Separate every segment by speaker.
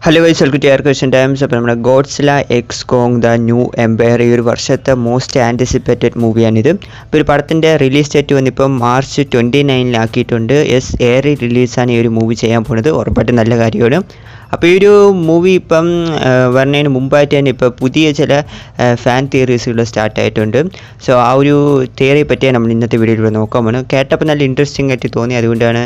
Speaker 1: Hello guys, welcome to Air Question Times. അപ്പോൾ നമ്മുടെ Godzilla x Kong The New Empire ഈ ഒരു വർഷത്തെ മോസ്റ്റ് ആൻറ്റിസിപ്പേറ്റഡ് മൂവിയാണിത്. അപ്പോൾ ഒരു പടത്തിൻ്റെ റിലീസ് ഡേറ്റ് വന്നിപ്പം മാർച്ച് 29 ഏറി റിലീസാണ് ഈ ഒരു മൂവി ചെയ്യാൻ പോകുന്നത്. ഉറപ്പായിട്ടും നല്ല കാര്യമാണ്. അപ്പോൾ ഈ ഒരു മൂവി ഇപ്പം വരുന്നതിന് മുമ്പായിട്ട് തന്നെ ഇപ്പോൾ പുതിയ ചില ഫാൻ തിയറീസുകൾ സ്റ്റാർട്ടായിട്ടുണ്ട്. സോ ആ ഒരു തിയറിയെ പറ്റിയാണ് നമ്മൾ ഇന്നത്തെ വീഡിയോയിൽ നോക്കാൻ പോകുന്നത്. കേട്ടപ്പോൾ നല്ല ഇൻട്രസ്റ്റിംഗ് ആയിട്ട് തോന്നി, അതുകൊണ്ടാണ്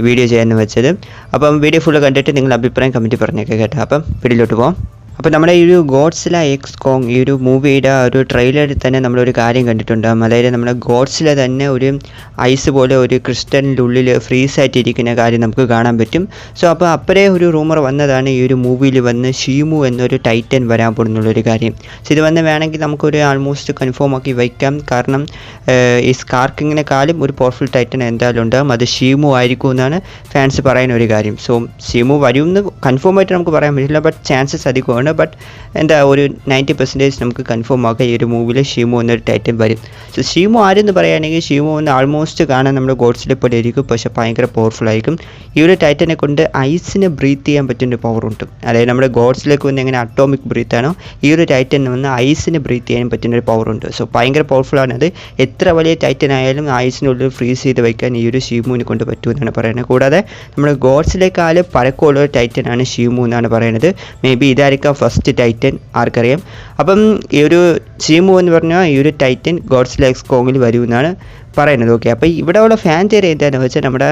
Speaker 1: വീഡിയോ ചെയ്യാൻ വെച്ചത്. അപ്പം വീഡിയോ ഫുള്ള് കണ്ടിട്ട് നിങ്ങളുടെ അഭിപ്രായം കമൻറ്റ് പറഞ്ഞേക്കാം കേട്ടോ. അപ്പം വീഡിയോയിലോട്ട് പോകാം. അപ്പോൾ നമ്മുടെ ഈ ഒരു ഗോഡ്സില എക്സ് കോങ് ഈ ഒരു മൂവിയുടെ ഒരു ട്രെയിലറിൽ തന്നെ നമ്മളൊരു കാര്യം കണ്ടിട്ടുണ്ടാകും. അതായത് നമ്മുടെ ഗോഡ്സില തന്നെ ഒരു ഐസ് പോലെ ഒരു ക്രിസ്റ്റലിൻ്റെ ഉള്ളിൽ ഫ്രീസ് ആയിട്ടിരിക്കുന്ന കാര്യം നമുക്ക് കാണാൻ പറ്റും. സോ അപ്പോൾ അപ്പോഴേ ഒരു റൂമർ വന്നതാണ് ഈ ഒരു മൂവിയിൽ വന്ന് ഷീമു എന്നൊരു ടൈറ്റൻ വരാൻ പോകുന്നുള്ളൊരു കാര്യം. സോ ഇത് വന്ന് വേണമെങ്കിൽ നമുക്കൊരു ആൾമോസ്റ്റ് കൺഫേം ആക്കി വയ്ക്കാം. കാരണം ഈ സ്കാർക്കിങ്ങിനെക്കാളും ഒരു പവർഫുൾ ടൈറ്റൻ എന്തായാലും ഉണ്ടാകും. അത് ഷീമു ആയിരിക്കും എന്നാണ് ഫാൻസ് പറയുന്ന ഒരു കാര്യം. സോ ഷീമു വരുമെന്ന് കൺഫേം ആയിട്ട് നമുക്ക് പറയാൻ പറ്റില്ല, ബട്ട് ചാൻസസ് അധികമാണ്. ബട്ട് എന്താ ഒരു 90% നമുക്ക് കൺഫേം ആക്കാം ഈ ഒരു മൂവിയിൽ ഷീമു എന്നൊരു ടൈറ്റൻ വരും. സോ ഷീമു ആരെന്ന് പറയുകയാണെങ്കിൽ ഷീമു എന്ന് ആൾമോസ്റ്റ് കാണാൻ നമ്മുടെ ഗോഡ്സിലെ പോലെ ആയിരിക്കും, പക്ഷേ ഭയങ്കര പവർഫുൾ ആയിരിക്കും. ഈ ഒരു ടൈറ്റനെ കൊണ്ട് ഐസിനെ ബ്രീത്ത് ചെയ്യാൻ പറ്റുന്ന പവറുണ്ട്. അതായത് നമ്മുടെ ഗോഡ്സിലേക്ക് വന്ന് എങ്ങനെ അറ്റോമിക് ബ്രീത്ത് ആണോ, ഈ ഒരു ടൈറ്റന് വന്ന് ഐസിനെ ബ്രീത്ത് ചെയ്യാൻ പറ്റുന്ന ഒരു പവറുണ്ട്. സോ ഭയങ്കര പവർഫുള്ളാണ്. അത് എത്ര വലിയ ടൈറ്റൻ ആയാലും ഐസിനുള്ളിൽ ഫ്രീസ് ചെയ്ത് വയ്ക്കാൻ ഈ ഒരു ഷീമുവിനെ കൊണ്ട് പറ്റുമെന്നാണ് പറയുന്നത്. കൂടാതെ നമ്മുടെ ഗോഡ്സിലേക്കാൾ പഴക്കമുള്ള ഒരു ടൈറ്റനാണ് ഷീമു എന്നാണ് പറയുന്നത്. മേ ബി ഇതായിരിക്കാം ഫസ്റ്റ് ടൈറ്റൻ, ആർക്കറിയാം. അപ്പം ഈ ഒരു ഷീമു എന്ന് പറഞ്ഞാൽ ഈ ഒരു ടൈറ്റൻ ഗോഡ്സില എക്സ് കോങ്ങിൽ വരുമെന്നാണ് പറയുന്നത്. ഓക്കെ, അപ്പോൾ ഇവിടെ ഉള്ള ഫാൻ തിയറി എന്താണെന്ന് വെച്ചാൽ നമ്മുടെ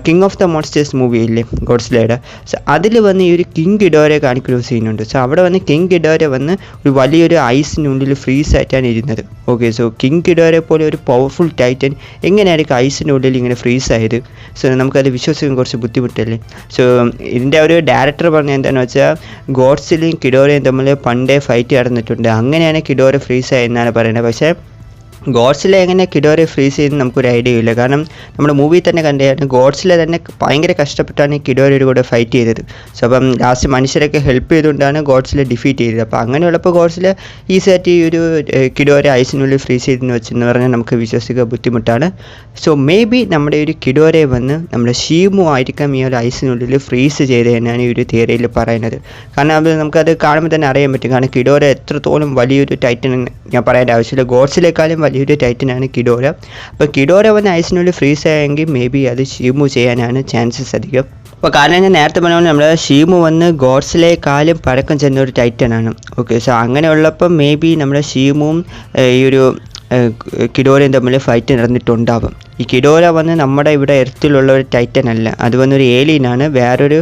Speaker 1: king of the monsters movie ഇല്ലേ ഗോഡ്സിലയുടെ, സോ അതിൽ വന്ന് ഈ ഒരു കിങ് ഗിഡോരെ കാണിക്കുന്ന ഒരു സീനുണ്ട്. സോ അവിടെ വന്ന് കിങ് ഗിഡോരെ വന്ന് ഒരു വലിയൊരു ഐസിനുള്ളിൽ ഫ്രീസ് ആയിട്ടാണ് ഇരുന്നത്. ഓക്കെ, സോ കിങ് ഗിഡോരെ പോലെ ഒരു പവർഫുൾ ടൈറ്റൻ എങ്ങനെയായിരിക്കും ഐസിനുള്ളിൽ ഇങ്ങനെ ഫ്രീസ് ആയത്? സോ നമുക്കത് വിശ്വസിക്കാൻ കുറച്ച് ബുദ്ധിമുട്ടല്ലേ. സോ ഇതിൻ്റെ ഒരു ഡയറക്ടർ പറഞ്ഞ എന്താണെന്ന് വെച്ചാൽ ഗോഡ്സിലയും കിഡോരയും തമ്മിൽ പണ്ടേ ഫൈറ്റ് നടന്നിട്ടുണ്ട്, അങ്ങനെയാണ് കിഡോര ഫ്രീസ് ആയെന്നാണ് പറയുന്നത്. പക്ഷേ ഗോഡ്സില എങ്ങനെ കിഡോരെ ഫ്രീസ് ചെയ്യുന്നത് നമുക്കൊരു ഐഡിയ ഇല്ല. കാരണം നമ്മുടെ മൂവി തന്നെ കണ്ടായിരുന്നു ഗോഡ്സില തന്നെ ഭയങ്കര കഷ്ടപ്പെട്ടാണ് ഈ കിഡോരയുടെ കൂടെ ഫൈറ്റ് ചെയ്തത്. സോ അപ്പം ലാസ്റ്റ് മനുഷ്യരൊക്കെ ഹെൽപ്പ് ചെയ്തുകൊണ്ടാണ് ഗോഡ്സില ഡിഫീറ്റ് ചെയ്തത്. അപ്പോൾ അങ്ങനെയുള്ളപ്പോൾ ഗോഡ്സില ഈസിയായിട്ട് ഈ ഒരു കിഡോരെ ഐസിനുള്ളിൽ ഫ്രീസ് ചെയ്തെന്ന് വെച്ചെന്ന് പറഞ്ഞാൽ നമുക്ക് വിശ്വസിക്കാൻ ബുദ്ധിമുട്ടാണ്. സോ മേ ബി നമ്മുടെ ഒരു കിഡോരെ വന്ന് നമ്മുടെ ഷീമു ആയിരിക്കാം ഈ ഒരു ഐസിനുള്ളിൽ ഫ്രീസ് ചെയ്തതെന്നാണ് ഈ ഒരു തിയറിയിൽ പറയുന്നത്. കാരണം അത് നമുക്കത് കാണുമ്പോൾ തന്നെ അറിയാൻ പറ്റും. കാരണം കിഡോര എത്രത്തോളം വലിയൊരു ടൈറ്റൻ ഞാൻ പറയേണ്ട ആവശ്യമില്ല, ഗോഡ്സിലേക്കാളും വലിയൊരു ടൈറ്റനാണ് കിഡോര. അപ്പോൾ കിഡോര വന്ന് ഐസിനുള്ളിൽ ഫ്രീസ് ആയെങ്കിൽ മേ ബി അത് ഷീമു ചെയ്യാനാണ് ചാൻസസ് അധികം. അപ്പോൾ കാരണം ഞാൻ നേരത്തെ പറഞ്ഞ പോലെ നമ്മുടെ ഷീമു വന്ന് ഗോഡ്സിലേക്കാളും പഴക്കം ചെന്ന ഒരു ടൈറ്റനാണ്. ഓക്കെ, സോ അങ്ങനെയുള്ളപ്പം മേ ബി നമ്മുടെ ഷീമുവും ഈ ഒരു കിഡോരയും തമ്മിൽ ഫൈറ്റ് നടന്നിട്ടുണ്ടാവും. ഈ കിഡോര വന്ന് നമ്മുടെ ഇവിടെ എർത്തിലുള്ള ഒരു ടൈറ്റൻ അല്ല, അത് വന്നൊരു ഏലിയനാണ്. വേറൊരു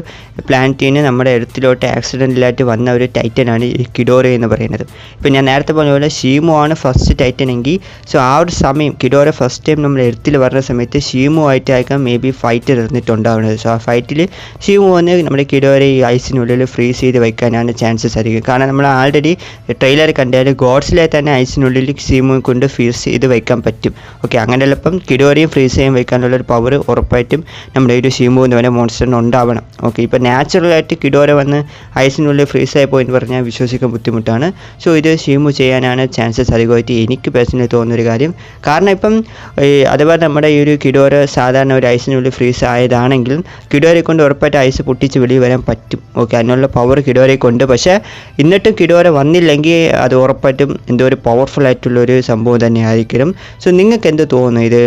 Speaker 1: പ്ലാനറ്റിന് നമ്മുടെ എർത്തിലോട്ട് ആക്സിഡൻ്റലായിട്ട് വന്ന ഒരു ടൈറ്റനാണ് ഈ കിഡോര എന്ന് പറയുന്നത്. ഇപ്പം ഞാൻ നേരത്തെ പറഞ്ഞ പോലെ ഷീമു ആണ് ഫസ്റ്റ് ടൈറ്റൻ എങ്കിൽ, സോ ആ ഒരു സമയം കിഡോര ഫസ്റ്റ് ടൈം നമ്മുടെ എർത്തിൽ വരുന്ന സമയത്ത് ഷീമു ആയിട്ടായിരിക്കാം മേ ബി ഫൈറ്റ് നടന്നിട്ടുണ്ടാവുന്നത്. സോ ആ ഫൈറ്റിൽ ഷീമു വന്ന് നമ്മുടെ കിഡോര ഈ ഐസിനുള്ളിൽ ഫ്രീസ് ചെയ്ത് വയ്ക്കാനാണ് ചാൻസസ് അധികം. കാരണം നമ്മൾ ആൾറെഡി ട്രെയിലർ കണ്ടാൽ ഗോഡ്സിലെ തന്നെ ഐസിനുള്ളിൽ ഷീമു കൊണ്ട് ഫ്രീസ് ചെയ്ത് വയ്ക്കാൻ പറ്റും. ഓക്കെ, അങ്ങനെയുള്ളപ്പം കിഡോരയും ഫ്രീസ് ചെയ്യാൻ വയ്ക്കാനുള്ളൊരു പവർ ഉറപ്പായിട്ടും നമ്മുടെ ഒരു ഷീമു എന്ന് പറഞ്ഞ മോൺസ്റ്ററിന് ഉണ്ടാവണം. ഓക്കെ, ഇപ്പോൾ നാച്ചുറലായിട്ട് കിഡോര വന്ന് ഐസിനുള്ളിൽ ഫ്രീസ് ആയി പോയെന്ന് പറഞ്ഞാൽ വിശ്വസിക്കാൻ ബുദ്ധിമുട്ടാണ്. സോ ഇത് ഷീമു ചെയ്യാനാണ് ചാൻസസ് അധികമായിട്ട് എനിക്ക് പേഴ്സണലി തോന്നുന്നൊരു കാര്യം. കാരണം ഇപ്പം അഥവാ നമ്മുടെ ഈ ഒരു കിഡോര സാധാരണ ഒരു ഐസിനുള്ളിൽ ഫ്രീസ് ആയതാണെങ്കിൽ കിഡോരയെ കൊണ്ട് ഉറപ്പായിട്ട് ഐസ് പൊട്ടിച്ച് വെളിയിൽ വരാൻ പറ്റും. ഓക്കെ, അതിനുള്ള പവർ കിഡോരയെ കൊണ്ട്. പക്ഷേ എന്നിട്ടും കിഡോര വന്നില്ലെങ്കിൽ അത് ഉറപ്പായിട്ടും എന്തോ ഒരു പവർഫുൾ ആയിട്ടുള്ളൊരു സംഭവം തന്നെ ആയിരിക്കും. സോ നിങ്ങൾക്ക് എന്ത് തോന്നുന്നു, ഇത്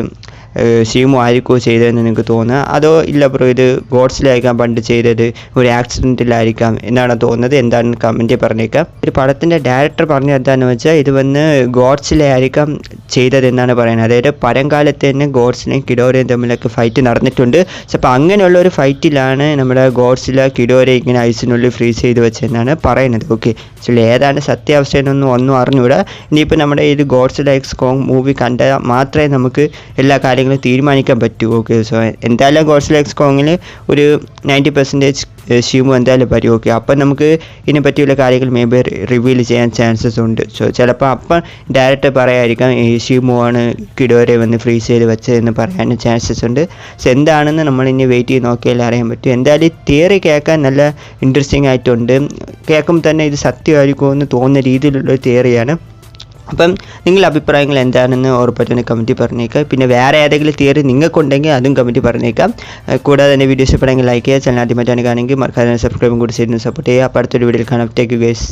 Speaker 1: ഷീമു ആയിരിക്കുമോ ചെയ്തതെന്ന് നിങ്ങൾക്ക് തോന്നുക, അതോ ഇല്ല ബ്രോ ഇത് ഗോഡ്സിലായിരിക്കാം പണ്ട് ചെയ്തത്, ഒരു ആക്സിഡൻറ്റിലായിരിക്കാം എന്നാണ് തോന്നുന്നത്? എന്താണെന്ന് കമൻറ്റ് പറഞ്ഞേക്കാം. ഒരു പടത്തിൻ്റെ ഡയറക്ടർ പറഞ്ഞത് എന്താണെന്ന് വെച്ചാൽ ഇത് വന്ന് ഗോഡ്സിലായിരിക്കാം ചെയ്തതെന്നാണ് പറയുന്നത്. അതായത് പഴങ്കാലത്ത് തന്നെ ഗോഡ്സിനെയും കിഡോരയും തമ്മിലൊക്കെ ഫൈറ്റ് നടന്നിട്ടുണ്ട്. സോ അപ്പോൾ അങ്ങനെയുള്ള ഒരു ഫൈറ്റിലാണ് നമ്മുടെ ഗോഡ്സില കിഡോര ഇങ്ങനെ ഐസിനുള്ളിൽ ഫ്രീസ് ചെയ്ത് വെച്ചതെന്നാണ് പറയുന്നത്. ഓക്കെ, സോ ഏതാണ് സത്യാവസ്ഥയെന്നൊന്നും ഒന്നും അറിഞ്ഞുകൂടാ. ഇനിയിപ്പോൾ നമ്മുടെ ഇത് ഗോഡ്സില എക്സ് കോങ് മൂവി കണ്ടാൽ മാത്രമേ നമുക്ക് എല്ലാ കാര്യങ്ങളും തീരുമാനിക്കാൻ പറ്റൂ. ഓക്കെ, സോ എന്തായാലും ഗോഡ്സില എക്സ് കോങ്ങിൽ ഒരു 90% ഷീമു എന്തായാലും വരും. ഓക്കെ, അപ്പം നമുക്ക് ഇതിനെപ്പറ്റിയുള്ള കാര്യങ്ങൾ മേ ബി റിവീൽ ചെയ്യാൻ ചാൻസസ് ഉണ്ട്. സോ ചിലപ്പോൾ അപ്പം ഡയറക്റ്റ് പറയായിരിക്കാം ഈ ഷീമു ആണ് കിഡോരെ വന്ന് ഫ്രീസ് ചെയ്ത് വെച്ചതെന്ന് പറയാനും ചാൻസസ് ഉണ്ട്. സോ എന്താണെന്ന് നമ്മൾ ഇനി വെയിറ്റ് ചെയ്ത് നോക്കിയാൽ അറിയാൻ പറ്റും. എന്തായാലും ഈ തിയറി കേൾക്കാൻ നല്ല ഇൻട്രസ്റ്റിംഗ് ആയിട്ടുണ്ട്. കേൾക്കുമ്പോൾ തന്നെ ഇത് സത്യമായിരിക്കുമോ എന്ന് തോന്നുന്ന രീതിയിലുള്ളൊരു തിയറിയാണ്. അപ്പം നിങ്ങളുടെ അഭിപ്രായങ്ങൾ എന്താണെന്ന് ഉറപ്പായിട്ടും കമൻറ്റിൽ പറഞ്ഞേക്കാം. പിന്നെ വേറെ ഏതെങ്കിലും തിയറി നിങ്ങൾക്കുണ്ടെങ്കിൽ അതും കമൻറ്റിൽ പറഞ്ഞേക്കാം. കൂടാതെ തന്നെ വീഡിയോ ഇഷ്ടപ്പെടുമെങ്കിൽ ലൈക്ക് ചെയ്യുക. ചാനൽ ആദ്യമായിട്ടാണ് കാണുമെങ്കിൽ മറക്കാതെ സബ്സ്ക്രൈബും കൂടി ചെയ്ത് സപ്പോർട്ട് ചെയ്യുക. അപ്പോൾ അടുത്തൊരു വീഡിയോയിൽ കാണാം. Take you guys.